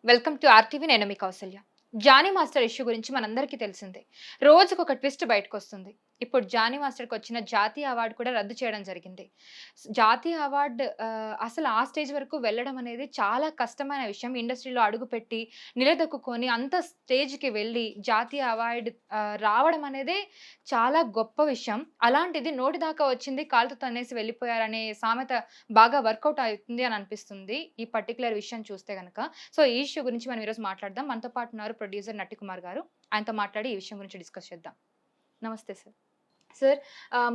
Welcome to RTV. నేను మీ Kaushalya. Johnny master issue గురించి మనందరికీ తెలిసిందే. రోజుకొక ట్విస్ట్ బయటకొస్తుంది. ఇప్పుడు జానీ మాస్టర్‌కి వచ్చిన జాతీయ అవార్డ్ కూడా రద్దు చేయడం జరిగింది. జాతీయ అవార్డ్ అసలు ఆ స్టేజ్ వరకు వెళ్ళడం అనేది చాలా కష్టమైన విషయం. ఇండస్ట్రీలో అడుగుపెట్టి, నిలదొక్కుకొని అంత స్టేజ్‌కి వెళ్ళి జాతీయ అవార్డ్ రావడం అనేదే చాలా గొప్ప విషయం. అలాంటిది నోటి దాకా వచ్చింది, కాలుతో తన్నేసి వెళ్ళిపోయారనే సామెత బాగా వర్కౌట్ అవుతుంది అని అనిపిస్తుంది. ఈ పర్టిక్యులర్ విషయం చూస్తే గనక. సో, ఈ ఇష్యూ గురించి మనం ఈరోజు మాట్లాడదాం. మనతో పాటు ఉన్నారు ప్రొడ్యూసర్ నట్టికుమార్ గారు. ఆయనతో మాట్లాడి ఈ విషయం గురించి డిస్కస్ చేద్దాం. నమస్తే సార్. సార్,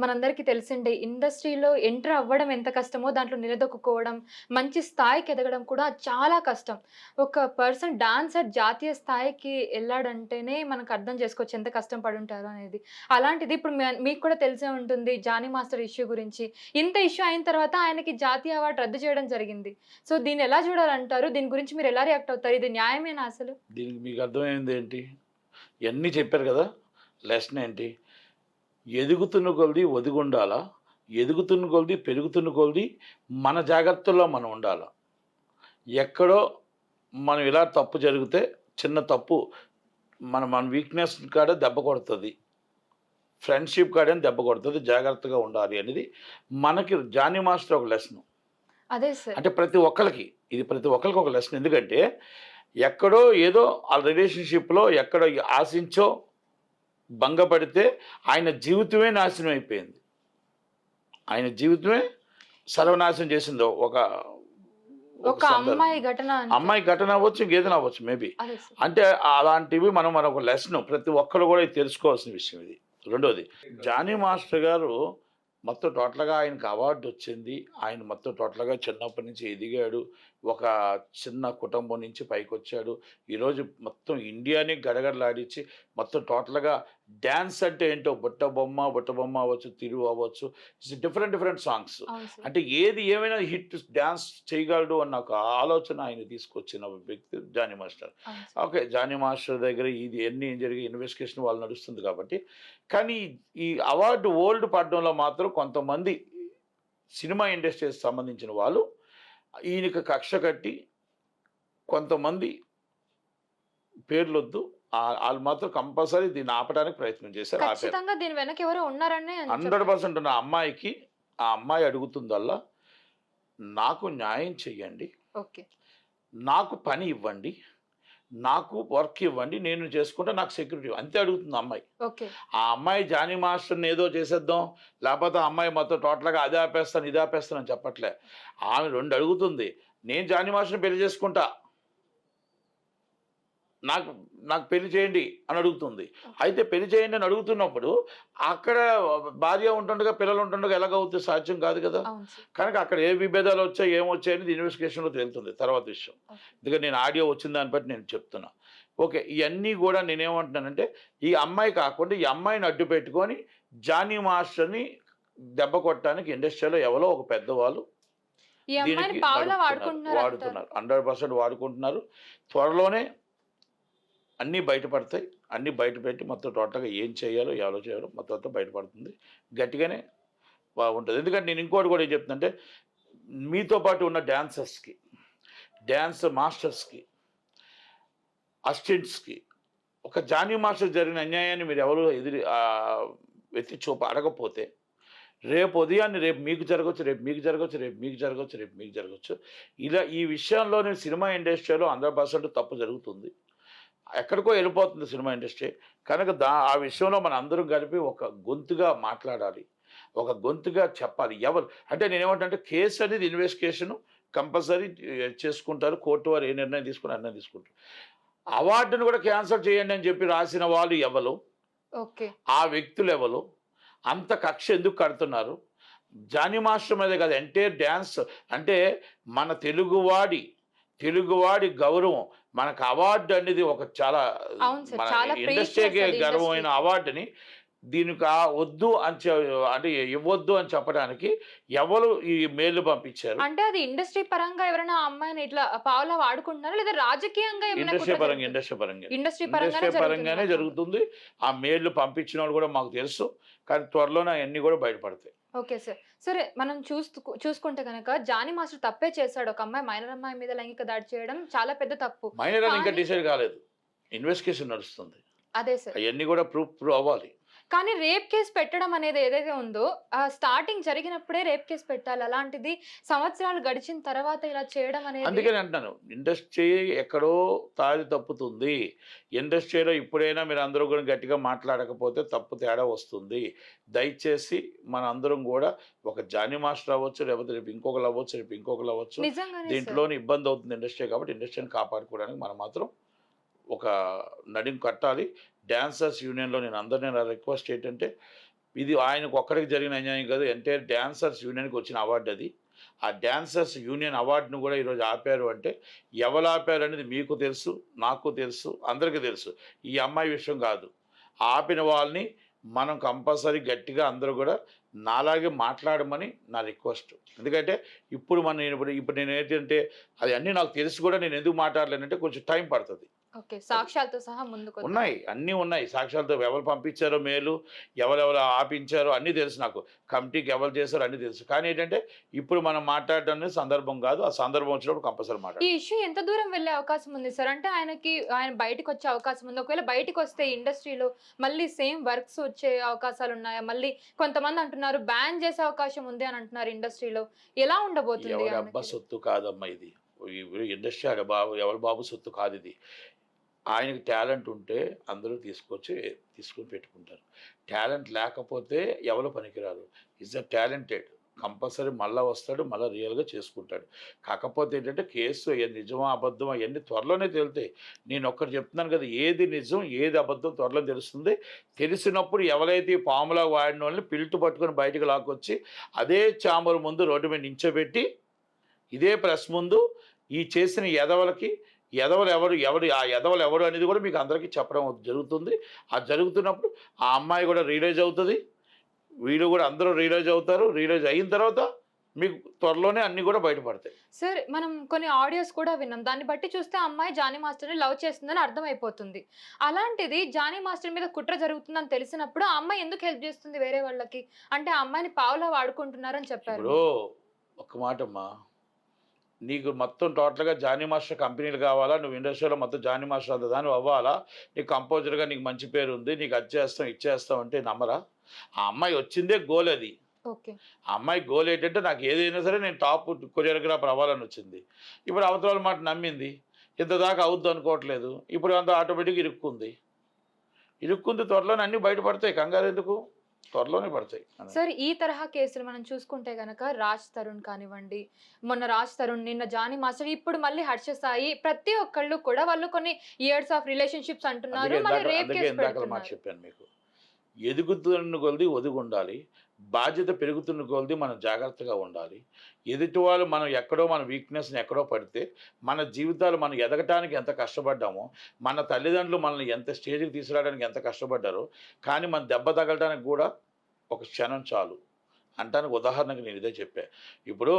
మనందరికీ తెలిసిందే ఇండస్ట్రీలో ఎంటర్ అవ్వడం ఎంత కష్టమో, దాంట్లో నిలదొక్కుకోవడం, మంచి స్థాయికి ఎదగడం కూడా చాలా కష్టం. ఒక పర్సన్ డాన్సర్ జాతీయ స్థాయికి ఎళ్ళాడంటేనే మనకు అర్థం చేసుకోవచ్చు ఎంత కష్టం పడుంటారో అనేది. అలాంటిది ఇప్పుడు మీకు కూడా తెలిసే ఉంటుంది జానీ మాస్టర్ ఇష్యూ గురించి. ఇంత ఇష్యూ అయిన తర్వాత ఆయనకి జాతీయ అవార్డ్ రద్దు చేయడం జరిగింది. సో, దీన్ని ఎలా చూడాలంటారు? దీని గురించి మీరు ఎలా రియాక్ట్ అవుతారు? ఇది న్యాయమేనా అసలు? దీనికి మీకు అర్థమైందేంటి? ఇయన్నీ చెప్పారు గదా! లెసన్ ఏంటి? ఎదుగుతున్న కొలది ఒదిగుండాలా? ఎదుగుతున్న కొలది, పెరుగుతున్న కొలది మన జాగ్రత్తల్లో మనం ఉండాలా? ఎక్కడో మనం ఇలా తప్పు జరిగితే చిన్న తప్పు మన మన వీక్‌నెస్ కాడ దెబ్బ కొడతది. ఫ్రెండ్‌షిప్ కాడేమో దెబ్బ కొడతది. జాగ్రత్తగా ఉండాలి అనేది మనకి జానీ మాస్టర్ ఒక లెసను. అదే సార్. అంటే ప్రతి ఒక్కళ్ళకి ఒక లెసన్. ఎందుకంటే ఎక్కడో ఏదో ఆ రిలేషన్‌షిప్‌లో ఎక్కడో ఆశించో భంగపడితే ఆయన జీవితమే నాశనం అయిపోయింది. ఆయన జీవితమే సర్వనాశనం చేసింది ఒక ఒక ఒక సందర్భం. అమ్మాయి ఘటన అంటే అమ్మాయి ఘటన అవ్వచ్చు, ఇంకేదైనా అవ్వచ్చు మేబీ. అదే సార్. అంటే అలాంటివి మనకు లెసన్ ప్రతి ఒక్కరు కూడా ఇది తెలుసుకోవాల్సిన విషయం ఇది. రెండోది జానీ మాస్టర్ గారు మొత్తం టోటల్‌గా ఆయనకి అవార్డ్ వచ్చింది. ఆయన మొత్తం టోటల్‌గా చిన్నప్పటి నుంచి ఎదిగాడు. ఒక చిన్న కుటుంబం నుంచి పైకొచ్చాడు. ఈరోజు మొత్తం ఇండియాని గడగడలాడించి మొత్తం టోటల్‌గా డాన్స్ అంటే ఏంటో బుట్ట బొమ్మ అవ్వచ్చు, తిరు అవ్వచ్చు. Different songs. అవును సార్. అంటే ఏది ఏమైనా హిట్ డాన్స్ చేయగలడు అన్న ఒక ఆలోచన ఆయన తీసుకొచ్చిన వ్యక్తి జానీ మాస్టర్. అవును సార్. ఓకే. జానీ మాస్టర్ దగ్గర ఇది ఎన్ని జరిగే ఇన్వెస్టిగేషన్ వాళ్ళు నడుస్తుంది కాబట్టి. కానీ ఈ అవార్డ్ ఓల్డ్ పడడంలో మాత్రం కొంతమంది సినిమా ఇండస్ట్రీకి సంబంధించిన వాళ్ళు ఈయనకి కక్ష కట్టి కొంతమంది పేర్లొద్దు ఆళ్ళు మాత్రం కంపల్సరీ దీన్ని ఆపడానికి ప్రయత్నం చేశారు. ఆపారు. ఖచ్చితంగా దీని వెనక ఎవరో ఉన్నారనే అని చెప్పారు. 100% ఉన్న అమ్మాయికి ఆ అమ్మాయి అడుగుతుందల్లా నాకు న్యాయం చెయ్యండి. ఓకే. నాకు పని ఇవ్వండి. నాకు వర్క్ ఇవ్వండి. నేను చేసుకుంటా. నాకు సెక్యూరిటీ అంతే అడుగుతుంది ఆ అమ్మాయి. ఓకే. ఆ అమ్మాయి జానీ మాస్టర్‌ని ఏదో చేసేద్దాం. లేపోతే ఆ అమ్మాయి మొత్తం టోటల్‌గా అది ఆపేస్తాను, ఇది ఆపేస్తాను అని చెప్పట్లే. ఆమె 2 అడుగుతుంది. నేను జానీ మాస్టర్‌ని పెళ్లి చేసుకుంటా. నాకు నాకు పెళ్లి చేయండి అని అడుగుతుంది. అయితే పెళ్లి చేయండి అని అడుగుతున్నప్పుడు అక్కడ భార్య ఉంటుండగా, పిల్లలు ఉంటుండగా ఎలాగవుతుంది? సాధ్యం కాదు కదా! అవును సార్. కనుక అక్కడ ఏ విభేదాలు వచ్చాయి, ఏమొచ్చాయి అనేది ఇన్వెస్టిగేషన్‌లో తేలుతుంది తర్వాత విషయం. ఓకే. ఎందుకంటే నేను ఆడియో వచ్చిన దాన్ని బట్టి నేను చెప్తున్నా. ఓకే. ఇయన్నీ గూడా నేనేమంటున్నానంటే, ఈ అమ్మాయి కాకుండా ఈ అమ్మాయిని అడ్డు పెట్టుకొని జానీ మాస్టర్‌ని దెబ్బ కొట్టడానికి ఇండస్ట్రీలో ఎవరో ఒక పెద్దవాళ్ళు ఈ అమ్మాయిని దీనికి పావులా నడుపుతున్నారు. వాడుకుంటున్నారంటారు. వాడుతున్నారు. 100% వాడుకుంటున్నారు. త్వరలోనే అన్నీ బయటపడతాయి. అన్నీ బయటపెట్టి మొత్తం టోటల్‌గా ఏం చేయాలో, ఎలా చేయాలో మొత్తం అంతా బయటపడుతుంది. గట్టిగానే బాగుంటది. ఎందుకంటే నేను ఇంకోటి కూడా ఏం చెప్తున్నంటే, మీతో పాటు ఉన్న డాన్సర్స్‌కి, డాన్స్ మాస్టర్స్‌కి, అసిస్టెంట్స్‌కి ఒక జానీ మాస్టర్ జరిగిన అన్యాయాన్ని మీరు ఎవరు ఎత్తి చూప అడగపోతే, రేపు ఉదయాన్నే రేపు మీకు జరగొచ్చు, రేపు మీకు జరగొచ్చు, రేపు మీకు జరగొచ్చు, రేపు మీకు జరగొచ్చు. ఇలా ఈ విషయంలోనే సినిమా ఇండస్ట్రీలో 100% తప్పు జరుగుతుంది. ఎక్కడికో వెళ్ళిపోతుంది సినిమా ఇండస్ట్రీ. కనుక ఆ విషయంలో మనందరం కలిపి ఒక గొంతుగా మాట్లాడాలి. ఒక గొంతుగా చెప్పాలి. ఎవరు అంటే నేనేమంటానంటే కేస్ అనేది ఇన్వెస్టిగేషన్ కంపల్సరీ చేసుకుంటారు. కోర్టు వారు ఏ నిర్ణయం తీసుకుని నిర్ణయం తీసుకుంటారు. అవార్డును కూడా క్యాన్సల్ చేయండి అని చెప్పి రాసిన వాళ్ళు ఎవరు? ఓకే. ఆ వ్యక్తులు ఎవరు? అంత కక్ష ఎందుకు కడుతున్నారు? జానీ మాస్టర్ మీదే కాదు ఎంటైర్ డాన్స్ అంటే మన తెలుగువాడి గౌరవం మనకు అవార్డు అనేది ఒక చాలా అవును సార్. మన చాలా ప్రీషియస్ ఇండస్ట్రీకే అది గర్వమైన ఇండస్ట్రీకి. అవార్డుని దీనికి వద్దు అని అంటే ఇవ్వద్దు అని చెప్పడానికి ఎవరు ఈ మెయిల్ పంపించారు? అంటే అది ఇండస్ట్రీ పరంగా ఎవరైనా ఆ అమ్మాయిని ఇట్లా పావులా వాడుకుంటున్నారా? లేదా రాజకీయంగా ఏమైనా కుట్ర జరుగుతుందా? ఇండస్ట్రీ పరంగా. ఇండస్ట్రీ ఇండస్ట్రీ పరంగానే జరుగుతుంది పరంగానే మొత్తం. జరుగుతుంది. ఆ మెయిల్‌లు పంపించినోళ్ళు కూడా మాకు తెలుసు. కానీ త్వరలోనే అయన్నీ కూడా బయటపడతాయి. Okay sir. సరే మనం చూసుకుంటే గనక జానీ మాస్టర్ తప్పే చేశాడు. ఒక అమ్మాయి మైనర్ అమ్మాయి మీద లైంగిక దాడి చేయడం చాలా పెద్ద తప్పు. మైనర్ అని ఇంకా కానీ డిసైడ్ కాలేదు. ఇన్వెస్టిగేషన్ నడుస్తుంది. అదే సార్. అయన్నీ కూడా ప్రూవ్ అవ్వాలి. కానీ రేప్ కేస్ పెట్టడం అనేది ఏదైతే ఉందో స్టార్టింగ్ జరిగినప్పుడే రేప్ కేస్ పెట్టాలి. అలాంటిది సంవత్సరాలు గడిచిన తర్వాత ఇలా చేయడం అనేది అందుకని అంటున్నాను. ఇండస్ట్రీ ఎక్కడో తాది తప్పుతుంది. ఇండస్ట్రీలో ఇప్పుడైనా మీరందరూ కూడా గట్టిగా మాట్లాడకపోతే తప్పు తేడా వస్తుంది. దయచేసి మనందరం కూడా ఒక జానీ మాస్టర్ అవ్వచ్చు, లేకపోతే రేపు ఇంకొకళ్ళు అవ్వచ్చు, రేపు ఇంకొకళ్ళు అవ్వచ్చు. నిజంగానే సార్. దీంట్లోని ఇబ్బంది అవుతుంది ఇండస్ట్రీ కాబట్టి ఇండస్ట్రీని కాపాడుకోవడానికి మనం మాత్రం ఒక నడుం కట్టాలి. డాన్సర్స్ యూనియన్‌లో నేను అందరిని నా రిక్వెస్ట్ ఏంటంటే, ఇది ఆయనకు ఒక్కడికి జరిగిన అన్యాయం కాదు. ఎంటైర్ డాన్సర్స్ యూనియన్‌కి వచ్చిన అవార్డ్ అది. ఆ డాన్సర్స్ యూనియన్ అవార్డ్‌ను కూడా ఈరోజు ఆపారు అంటే, ఎవరు ఆపారు అనేది మీకు తెలుసు, నాకు తెలుసు, అందరికీ తెలుసు. ఈ అమ్మాయి విషయం కాదు. ఆపిన వాళ్ళని మనం కంపల్సరీ గట్టిగా అందరూ కూడా నాలాగే మాట్లాడమని నా రిక్వెస్ట్. ఎందుకంటే ఇప్పుడు నేనేంటంటే అది అన్నీ నాకు తెలిసి కూడా నేను ఎందుకు మాట్లాడలేనంటే కొంచెం టైం పడతది. ఓకే. సాక్ష్యాలతో సహా ముందుకొద్దాం. ఉన్నాయి. అన్నీ ఉన్నాయి. సాక్ష్యాలతో ఎవరు పంపించారో మెయిలు, ఎవరెవరు ఆపించారో అన్నీ తెలుసు నాకు. కమిటీకి ఎవరు చేశారో అన్నీ తెలుసు. కానీ ఏంటంటే ఇప్పుడు మనం మాట్లాడడం అనేది సందర్భం కాదు. ఆ సందర్భం వచ్చినప్పుడు కంపల్సరీ ఈ మాట్లాడతాం. ఇష్యూ ఎంత దూరం వెళ్ళే అవకాశం ఉంది సార్? అంటే ఆయన బయటికొచ్చే అవకాశం ఉంది. ఒకవేళ బయటికొస్తే ఇండస్ట్రీలో మళ్ళీ సేమ్ వర్క్స్ వచ్చే అవకాశాలున్నాయా? మళ్ళీ కొంతమంది అంటున్నారు బ్యాన్ చేసే అవకాశం ఉంది అని అంటున్నారు ఇండస్ట్రీలో. ఎలా ఉండబోతుంది ఎవరి అబ్బా ఆయనకి? సొత్తు కాదమ్మా ఇది. ఇండస్ట్రీ ఆడ ఎవరి బాబు సొత్తు కాదిది. ఆయనకి టాలెంట్ ఉంటే అందరూ తీసుకొని పెట్టుకుంటారు. టాలెంట్ లేకపోతే ఎవరు పనికిరారు. Is talented. కంపల్సరీ మళ్ళా వస్తాడు. మళ్ళా రియల్‌గా చేసుకుంటాడు. కాకపోతే ఏంటంటే కేసు నిజమా? అబద్ధమా? అయన్నీ త్వరలోనే తేలుతాయి. నేనొక్కటి చెప్తున్నాను కదా! ఏది నిజం, ఏది అబద్ధం త్వరలో తెలుస్తుంది. తెలిసినప్పుడు ఎవరైతే ఈ పాములా వాడినోళ్ళని పిల్టు పట్టుకొని బయటకి లాక్కొచ్చి అదే చాంబర్ ముందు రోడ్డు మీద నించోబెట్టి, ఇదే ప్రెస్ ముందు ఈ చేసిన ఎదవలకి ఆ ఎదవలు ఎవరు అనేది కూడా మీకు అందరికీ చెప్పడం జరుగుతుంది. అది జరుగుతున్నప్పుడు ఆ అమ్మాయి కూడా రియలైజ్ అవుతుంది. వీళ్ళు కూడా అందరూ రియలైజ్ అవుతారు. రియలైజ్ అయిన తర్వాత మీకు త్వరలోనే అన్నీ కూడా బయటపడతాయి. సార్ మనం కొన్ని ఆడియోస్ కూడా విన్నాం. దాన్ని బట్టి చూస్తే ఆ అమ్మాయి జానీ మాస్టర్‌ని లవ్ చేస్తుందని అర్థమైపోతుంది. అలాంటిది జానీ మాస్టర్ మీద కుట్ర జరుగుతుందని తెలిసినప్పుడు ఆ అమ్మాయి ఎందుకు హెల్ప్ చేస్తుంది వేరే వాళ్ళకి? అంటే ఆ అమ్మాయిని పావులా వాడుకుంటున్నారని చెప్పారు. ఇప్పుడు ఒక్క మాటమ్మా, నీకు మొత్తం టోటల్‌గా జానీ మాస్టర్ కంపెనీలు కావాలా? నువ్వు ఇండస్ట్రీలో మొత్తం జానీ మాస్టర్ అంత దానివి అవ్వాలా? నీకు కంపోజర్‌గా నీకు మంచి పేరుంది. నీకు అది చేస్తాం, ఇది చేస్తాం అంటే నమ్మరా? ఆ అమ్మాయి వచ్చిందే గోల్ అది. ఓకే. ఆ అమ్మాయి గోల్ ఏంటంటే నాకు ఏదైనా సరే నేను టాప్ కొరియోగ్రాఫర్ అవ్వాలని వచ్చింది. ఇప్పుడు అవతల మాట నమ్మింది. ఇంత దాకా అవుద్ది అనుకోవట్లేదు. ఇప్పుడు అంత ఆటోమేటిక్‌గా ఇరుక్కుంది. త్వరలోనే అన్నీ బయటపడతాయి. కంగారెందుకు? త్వరలోనే పడతాయి. సార్ ఈ తరహా కేసులు మనం చూసుకుంటే గనక రాజ్ తరుణ్ కానివ్వండి, మొన్న రాజ్ తరుణ్, నిన్న జానీ మాస్టర్, ఇప్పుడు మళ్ళీ హర్ష సాయి, ప్రతి ఒక్కళ్ళు కూడా వాళ్ళు కొన్ని ఇయర్స్ ఆఫ్ రిలేషన్‌షిప్స్ అంటున్నారు. మళ్ళీ రేప్ కేసు ఇందాకల మాట పెడుతున్నారు. చెప్పాను మీకు. ఎదుగుతున్న కొలది ఒదిగుండాలి. బాధ్యత పెరుగుతున్న కొలది మనం జాగ్రత్తగా ఉండాలి. ఎదుటి వాళ్ళు మన వీక్‌నెస్‌ని ఎక్కడో పడితే, మన జీవితాలు మనం ఎదగటానికి ఎంత కష్టపడ్డామో, మన తల్లిదండ్రులు మనల్ని ఎంత స్టేజ్‌కి తీసుకురావడానికి ఎంత కష్టపడ్డారో, కానీ మన దెబ్బ తగలటానికి కూడా ఒక క్షణం చాలు. అంటానికి ఉదాహరణకు నేను ఇదే చెప్పా. ఇప్పుడు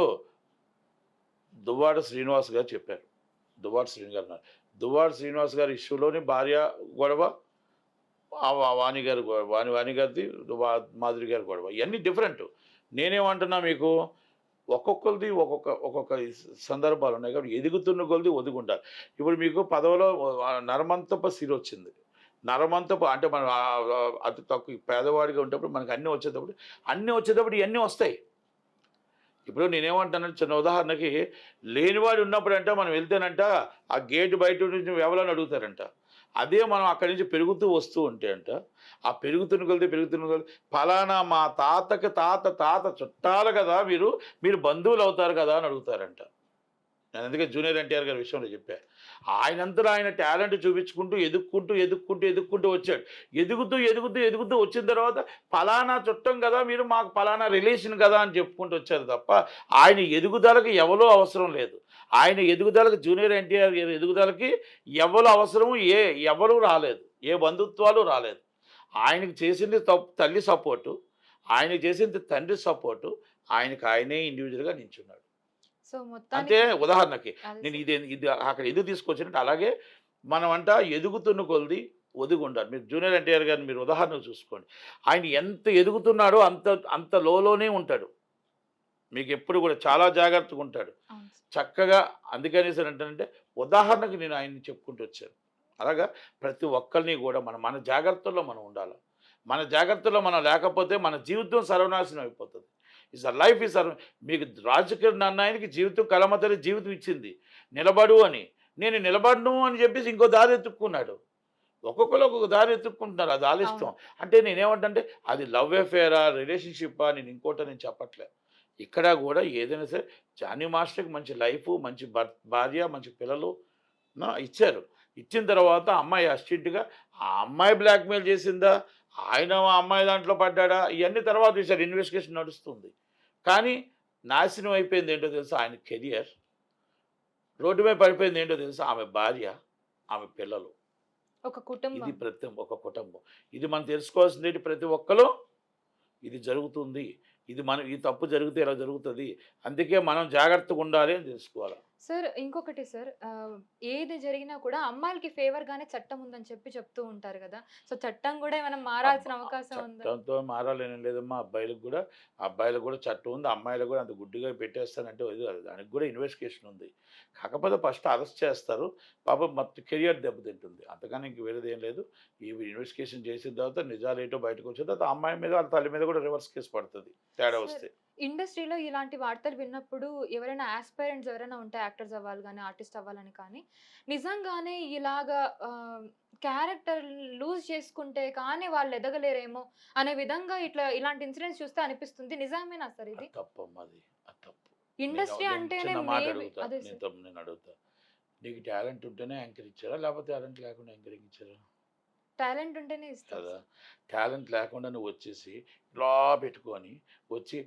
దువ్వాడ శ్రీనివాస్ గారు చెప్పారు. దువ్వాడ శ్రీనివాస్ గారి ఇష్యూలోని భార్య గొడవ, వాణి గారిది, మాధురి గారి గొడవ. ఇవన్నీ డిఫరెంట్. నేనేమంటున్నా మీకు, ఒక్కొక్కరిది ఒక్కొక్క సందర్భాలు ఉన్నాయి. కాబట్టి ఎదుగుతున్న కొలది ఒదిగుండాలి. ఇప్పుడు మీకు పదవిలో నరమంతప సిరి వచ్చింది. నరమంతపు అంటే మనం అతి తక్కువ పేదవాడిగా ఉండేటప్పుడు మనకు అన్నీ వచ్చేటప్పుడు ఇవన్నీ వస్తాయి. ఇప్పుడు నేనేమంటానంటే చిన్న ఉదాహరణకి, లేనివాడు ఉన్నప్పుడంట మనం వెళ్తేనంట ఆ గేటు బయట నుంచి ఎవరైనా అడుగుతారంట. అదే మనం అక్కడి నుంచి పెరుగుతూ వస్తూ ఉంటే అంట, ఆ పెరుగుతున్న కొలది ఫలానా మా తాతకి తాత చుట్టాలు కదా మీరు బంధువులు అవుతారు కదా అని అడుగుతారంట. నేను అందుకే జూనియర్ ఎన్టీఆర్ గారి విషయంలో చెప్పా. ఆయనంతలో ఆయన టాలెంట్ చూపించుకుంటూ ఎదుక్కుంటూ వచ్చాడు. ఎదుగుతూ వచ్చిన తర్వాత ఫలానా చుట్టం కదా మీరు, మాకు ఫలానా రిలేషన్ కదా అని చెప్పుకుంటూ వచ్చారు తప్ప, ఆయన ఎదుగుదలకి ఎవరో అవసరం లేదు. ఆయన ఎదుగుదలకి జూనియర్ ఎన్టీఆర్ గారి ఎదుగుదలకి ఎవరు అవసరము ఎవరు రాలేదు. ఏ బంధుత్వాలు రాలేదు. ఆయనకి చేసింది తల్లి సపోర్టు, ఆయనకి చేసింది తండ్రి సపోర్టు, ఆయనే ఇండివిడ్యువల్‌గా నించున్నాడు. సో, అంటే మొత్తానికి ఉదాహరణకి అదే నేను సార్. ఇది అక్కడ ఎందుకు తీసుకొచ్చానంటే అలాగే మనమంట ఎదుగుతున్న కొలది ఒదిగుండాలి. మీరు జూనియర్ ఎన్టీఆర్ గారిని మీరు ఉదాహరణకు చూసుకోండి. ఆయన ఎంత ఎదుగుతున్నాడో అంత అంత లోలోనే ఉంటాడు. మీకెప్పుడు కూడా చాలా జాగ్రత్తగా ఉంటాడు. అవును సార్. చక్కగా అందుకనేసనంటానంటే ఉదాహరణకు నేను ఆయన్ని చెప్పుకుంటూ వచ్చాను. అలాగా ప్రతి ఒక్కరిని గూడా మన జాగ్రత్తల్లో మనం ఉండాల. మన జాగ్రత్తలో మనం లేకపోతే మన జీవితం సర్వనాశనం అయిపోతది. లైఫ్ ఈజ్ మీకు రాజకీయ నిర్ణయానికి జీవితం కలమ తల్లి జీవితం ఇచ్చింది. నిలబడు అని. నేను నిలబడను అని చెప్పేసి ఇంకో దారి ఎతుక్కున్నాడు. ఒక్కొక్కళ్ళు ఒక్కొక్క దారి ఎతుక్కుంటున్నారు. అది ఆళ్ళిష్టం. అవును. అంటే నేనేమంటంటే అది లవ్ అఫేరా, రిలేషన్‌షిప్పా నేను ఇంకోటని నేను చెప్పట్లే. ఇక్కడ గూడా ఏదైనా సరే జానీ మాస్టర్‌కి మంచి లైఫు, మంచి భార్య, మంచి పిల్లలు ఇచ్చారు. ఇచ్చిన తర్వాత అమ్మాయి అసిస్టెంట్‌గా ఆ అమ్మాయి బ్లాక్‌మెయిల్ చేసిందా? ఆయన ఆ అమ్మాయి దాంట్లో పడ్డాడా? ఇయన్నీ తర్వాత విషయాలు ఇన్వెస్టిగేషన్ నడుస్తుంది. కానీ నాశనం అయిపోయింది ఏంటో తెలుసా? ఆయన కెరియర్. రోడ్డు మీద పడిపోయింది ఏంటో తెలుసా? ఆమె భార్య, ఆమె పిల్లలు. ఒక కుటుంబం. ఇది ఒక కుటుంబం. ఇది మనం తెలుసుకోవాల్సిందేంటి ప్రతి ఒక్కళ్ళు ఇది జరుగుతుంది. ఈ తప్పు జరిగితే ఇలా జరుగుతది. అందుకే మనం జాగ్రత్తగా ఉండాలి అని తెలుసుకోవాలి. సార్ ఇంకొకటి సార్, ఏది జరిగినా కూడా అమ్మాయిలకి ఫేవర్‌గానే చట్టం ఉందని చెప్తూ ఉంటారు గదా! సో, చట్టం గూడా ఏమైనా మారాల్సిన అవకాశం ఉందా? చట్టంతో మారాలని లేదమ్మా. అబ్బాయిలకు కూడా చట్టం ఉంది. అమ్మాయిలకు కూడా అంత గుడ్డిగా పెట్టేస్తానంటే దానికి కూడా ఇన్వెస్టిగేషన్ ఉంది. కాకపోతే ఫస్ట్ అరెస్ట్ చేస్తారు. పాపం మొత్తం కెరియర్ దెబ్బతింటుంది. అంతకని ఇంక వేరేదేం లేదు. ఈ ఇన్వెస్టిగేషన్ చేసిన తర్వాత నిజాలేంటో బయటకొచ్చిన తర్వాత ఆ అమ్మాయి మీద, వాళ్ళ తల్లి మీద కూడా రివర్స్ కేస్ పడతది తేడా సార్, వస్తే. ఇండస్ట్రీలో ఇలాంటి వార్తలు విన్నప్పుడు ఎవరైనా యాస్పైరెంట్స్ ఎవరైనా ఉంటే యాక్టర్స్ అవ్వాలి గానీ, ఆర్టిస్ట్ అవ్వాలని కానీ, నిజంగానే ఇలాగా క్యారెక్టర్ లూజ్ చేసుకుంటే కానీ వాళ్ళు ఎదగలేరేమో అనే విధంగా ఇలాంటి ఇన్సిడెంట్స్ చూస్తే అనిపిస్తుంది. నిజమేనా సార్ ఇది? అది తప్పమ్మా అది. అది తప్పు. ఇండస్ట్రీ నేను అంటేనే చిన్న మాట మేబీ అడుగుతా. అదే సార్. నేను అడుగుతా. నీకు టాలెంట్ ఉంటేనే యాంకర్ ఇచ్చారా? లేకపోతే టాలెంట్ లేకుండా యాంకరింగ్ ఇచ్చారా? టాలెంట్ ఉంటేనే ఇస్తారు కదా! సార్. టాలెంట్ లేకుండా నువ్వొచ్చేసి ఇలా పెట్టుకొని వచ్చి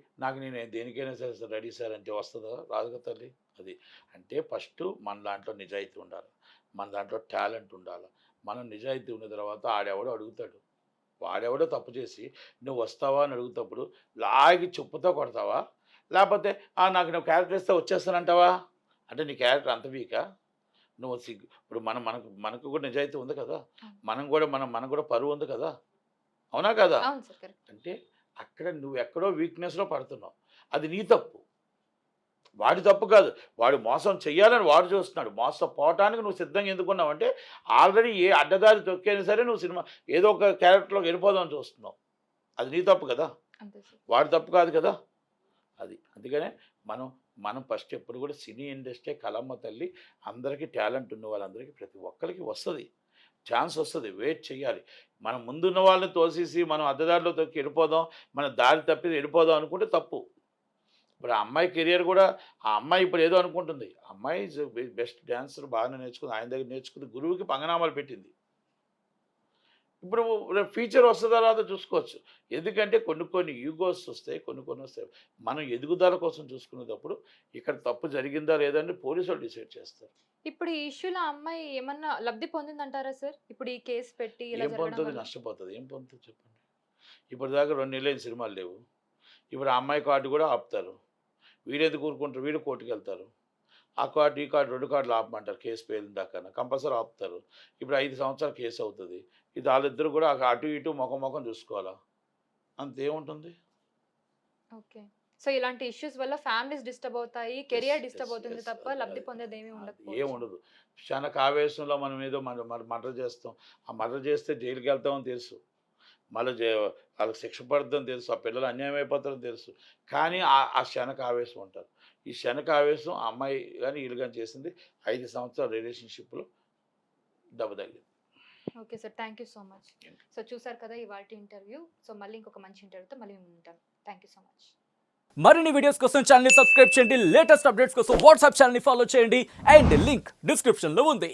నేను దేనికైనా సరే రెడీ సార్ అంటే వస్తదా? రాదుగా తల్లి. అది. అంటే ఫస్టు మన దాంట్లో నిజాయితీ ఉండాలి. మన దాంట్లో టాలెంట్ ఉండాల. మనం నిజాయితీ ఉన్న తర్వాత ఆడెవడో అడుగుతాడు. వాడెవడో తప్పు చేసి నువ్వు వస్తావా అని అడుగుతప్పుడు లాగి చెప్పుతో కొడతావా? లేపోతే నాకు నువ్వు క్యారెక్టర్ ఇస్తే వచ్చేస్తానంటావా? అంటే నీ క్యారెక్టర్ అంత వీకా? నువ్వు ఇప్పుడు మనకు కూడా నిజాయితీ ఉంది కదా! అవును. మనకు కూడా పరువు ఉంది కదా! అవునా కదా? అవును సార్. కరెక్ట్. అంటే అక్కడ నువ్వెక్కడో వీక్‌నెస్‌లో పడుతున్నావు. అది నీ తప్పు. వాడి తప్పు కాదు. వాడు మోసం చెయ్యాలని వాడు చూస్తున్నాడు. మోసపోవటానికి నువ్వు సిద్ధంగా ఎందుకున్నావంటే ఆల్రెడీ ఏ అడ్డదారి తొక్కైనా సరే నువ్వు ఏదో ఒక క్యారెక్టర్‌లోకి వెళ్ళిపోదామని చూస్తున్నావు. అది నీ తప్పు కదా! అంతే సార్. వాడి తప్పు కాదు కదా! అది. అందుకనే మనం ఫస్ట్ ఎప్పుడు కూడా సినీ ఇండస్ట్రీ కలమ్మ తల్లి. అందరికీ టాలెంట్ ఉన్న వాళ్ళందరికీ ప్రతి ఒక్కరికి వస్తది. ఛాన్స్ వస్తది. వెయిట్ చేయాలి. మనం ముందున్న వాళ్ళని తోసేసి మనం అడ్డదారిలో తొక్కి వెళ్ళిపోదాం. మన దారి తప్పి వెళ్ళిపోదాం అనుకుంటే తప్పు. ఇప్పుడు ఆ అమ్మాయి కెరియర్ కూడా ఆ అమ్మాయి ఇప్పుడు ఏదో అనుకుంటుంది. అమ్మాయి ఈజ్ బెస్ట్ డాన్సర్ బాగానే నేర్చుకుంది. ఆయన దగ్గర నేర్చుకుంది. గురువుకి పంగనామాలు పెట్టింది. ఇప్పుడు రేపు ఫ్యూచర్ వస్తదా రాదో చూసుకోవచ్చు. ఎందుకంటే కొన్ని ఈగోస్ వస్తాయి. కొన్ని వస్తాయి. మనం ఎదుగుదల కోసం చూసుకునేటప్పుడు ఇక్కడ తప్పు జరిగిందా లేదా అని పోలీసోళ్ళు డిసైడ్ చేస్తారు. ఇప్పుడు ఈ ఇష్యూలో ఆ అమ్మాయి ఏమన్నా లబ్ధి పొందిందంటారా సార్? ఇప్పుడు ఈ కేస్ పెట్టి ఇలా ఏం జరగడం పొందుతది? వల్ల? నష్టపోతది. ఏం పొందుతది చెప్పండి? ఇప్పటిదాకా 2 నెలలైంది సినిమాలు లేవు. ఇప్పుడు ఆ అమ్మాయి కార్డ్ కూడా ఆపుతారు. వీడెందుకు ఊరుకుంటారు? వీడు కోర్టుకెళ్తారు. ఆ కార్డ్, ఈ కార్డ్ 2 కార్డులు ఆపమంటారు కేసు పేలిన దాకాన. కంపల్సరీ ఆపుతారు. ఇప్పుడు 5 సంవత్సరాలు కేసు అవుతది. ఇది ఆళ్ళిద్దరూ కూడా అటు ఇటు మొఖం చూసుకోవాలా? అంతేముంటుంది? ఓకే. సో, ఇలాంటి ఇష్యూస్ వల్ల ఫ్యామిలీస్ డిస్టర్బ్ అవుతాయి. యెస్. Career yes. డిస్టర్బ్ అవుతుంది యెస్. తప్ప అది లబ్ధి అది పొందేదేమీ అది ఉండకపోవచ్చు. ఏముండదు. క్షణిక ఆవేశంలో మనం ఏదో మర్డర్ చేస్తాం. ఆ మర్డర్ చేస్తే జైలుకెళ్తామని తెలుసు. మళ్ళీ వాళ్ళకి శిక్ష పడుద్దని తెలుసు. ఆ పిల్లలు అన్యాయం అయిపోతారని తెలుసు. కానీ ఆ క్షణిక ఆవేశం ఉంటారు. ఈ క్షణిక ఆవేశం ఆ అమ్మాయి గాని, వీళ్ళు గాని చేసింది 5 సంవత్సరాల రిలేషన్‌షిప్‌లో దెబ్బ తగిలింది. Okay sir. Thank you so much. So, చూసారు కదా ఇవాల్టి ఇంటర్వ్యూ. సో, మళ్ళీ ఇంకొక మంచి ఇంటర్వ్యూతో మళ్ళీ మేము ఉంటాం. Thank you so much. మరిన్ని వీడియోస్ కోసం ఛానల్ ని సబ్స్క్రైబ్ చేయండి. లేటెస్ట్ అప్డేట్స్ కోసం వాట్సాప్ ఛానల్ ని ఫాలో చేయండి. అండ్ లింక్ డిస్క్రిప్షన్ లో ఉంది.